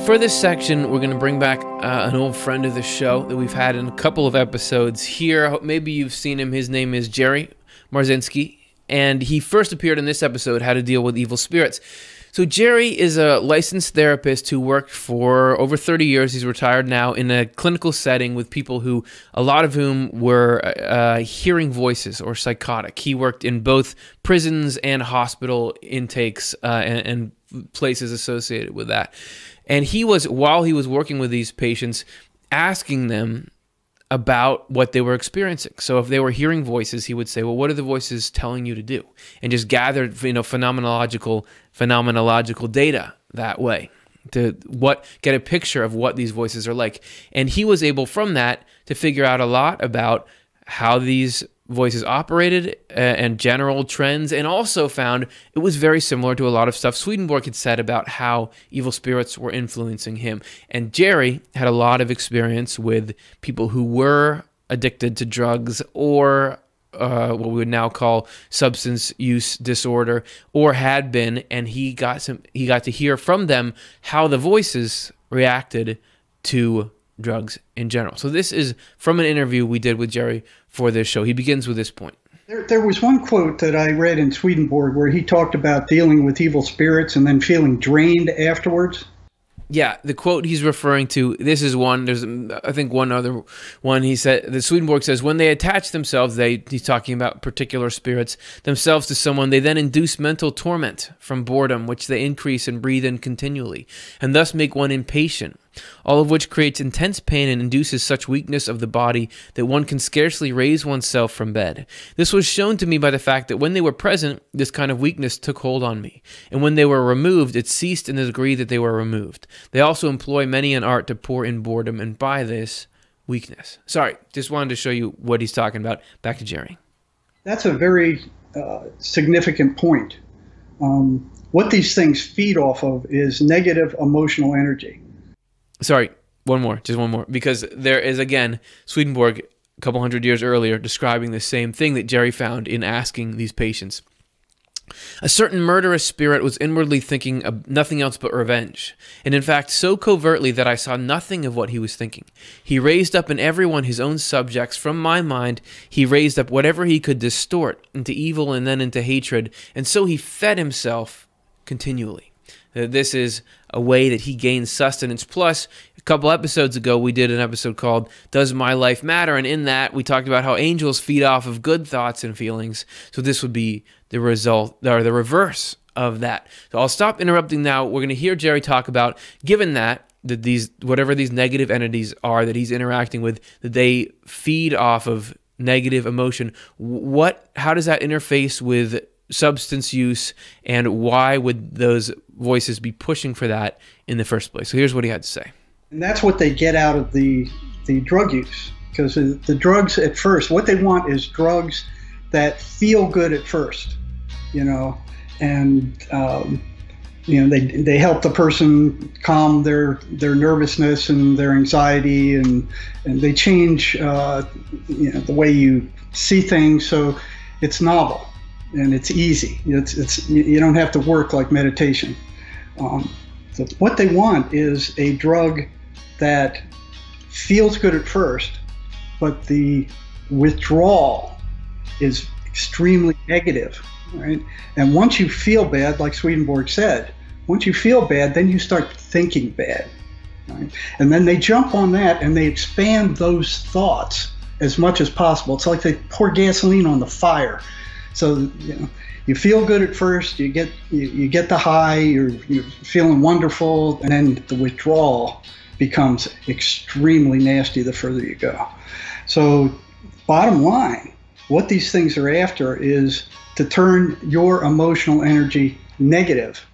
For this section, we're going to bring back an old friend of the show that we've had in a couple of episodes here. Maybe you've seen him. His name is Jerry Marzinsky, and he first appeared in this episode, How to Deal with Evil Spirits. So Jerry is a licensed therapist who worked for over 30 years. He's retired now in a clinical setting with people who, a lot of whom were hearing voices or psychotic. He worked in both prisons and hospital intakes and places associated with that. And he was, while he was working with these patients, asking them about what they were experiencing. So if they were hearing voices, he would say, well, what are the voices telling you to do? And just gathered, phenomenological data that way to get a picture of what these voices are like. And he was able from that to figure out a lot about how these voices operated and general trends, and also found it was very similar to a lot of stuff Swedenborg had said about how evil spirits were influencing him. And Jerry had a lot of experience with people who were addicted to drugs or what we would now call substance use disorder, or had been, and he got to hear from them how the voices reacted to drugs in general. So this is from an interview we did with Jerry for this show. He begins with this point. There was one quote that I read in Swedenborg where he talked about dealing with evil spirits and then feeling drained afterwards. Yeah, the quote he's referring to, this is one, there's I think one other one. He said, the Swedenborg says, when they attach themselves, he's talking about particular spirits, themselves to someone, they then induce mental torment from boredom, which they increase and breathe in continually, and thus make one impatient, all of which creates intense pain and induces such weakness of the body that one can scarcely raise oneself from bed. This was shown to me by the fact that when they were present, this kind of weakness took hold on me, and when they were removed, it ceased in the degree that they were removed. They also employ many an art to pour in boredom, and by this, weakness. Sorry, just wanted to show you what he's talking about. Back to Jerry. That's a very significant point. What these things feed off of is negative emotional energy. Sorry, just one more, because there is, again, Swedenborg, a couple hundred years earlier, describing the same thing that Jerry found in asking these patients. A certain murderous spirit was inwardly thinking of nothing else but revenge, and in fact so covertly that I saw nothing of what he was thinking. He raised up in everyone his own subjects. From my mind he raised up whatever he could distort into evil and then into hatred, and so he fed himself continually. This is a way that he gains sustenance. Plus, a couple episodes ago, we did an episode called Does My Life Matter? And in that, we talked about how angels feed off of good thoughts and feelings. So this would be the result, or the reverse of that. So I'll stop interrupting now. We're going to hear Jerry talk about, given that these, whatever these negative entities are that he's interacting with, that they feed off of negative emotion. How does that interface with substance use, and why would those voices be pushing for that in the first place? So here's what he had to say. And that's what they get out of the drug use, because the drugs at first, what they want is drugs that feel good at first, and they help the person calm their nervousness and their anxiety, and they change the way you see things, so it's novel. And it's easy. You don't have to work like meditation. So what they want is a drug that feels good at first, but the withdrawal is extremely negative, right? And once you feel bad, like Swedenborg said, once you feel bad, then you start thinking bad, right? And then they jump on that and they expand those thoughts as much as possible. It's like they pour gasoline on the fire. So you feel good at first, you get the high, you're feeling wonderful, and then the withdrawal becomes extremely nasty the further you go. So bottom line, what these things are after is to turn your emotional energy negative